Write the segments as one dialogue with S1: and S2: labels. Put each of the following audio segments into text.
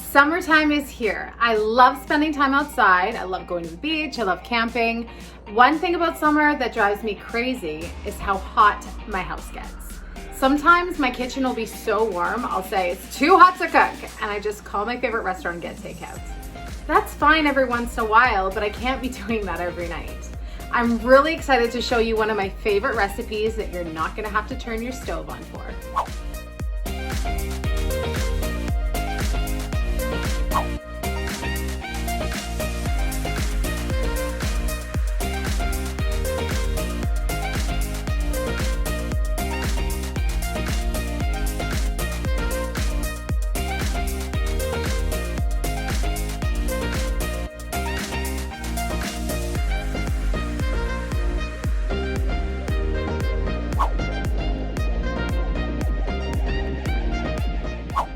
S1: Summertime is here. I love spending time outside. I love going to the beach. I love camping. One thing about summer that drives me crazy is how hot my house gets. Sometimes my kitchen will be so warm, I'll say it's too hot to cook, and I just call my favorite restaurant and get takeout. That's fine every once in a while, but I can't be doing that every night. I'm really excited to show you one of my favorite recipes that you're not gonna have to turn your stove on for.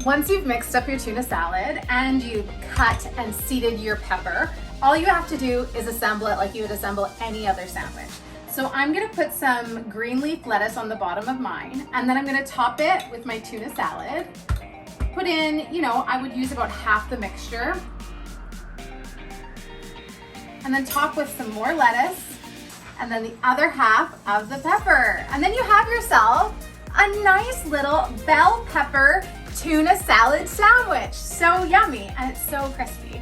S1: Once you've mixed up your tuna salad and you've cut and seeded your pepper, all you have to do is assemble it like you would assemble any other sandwich. So I'm gonna put some green leaf lettuce on the bottom of mine, and then I'm gonna top it with my tuna salad. Put in, I would use about half the mixture. And then top with some more lettuce, and then the other half of the pepper. And then you have yourself a nice little bell pepper tuna salad sandwich. So yummy, and it's so crispy.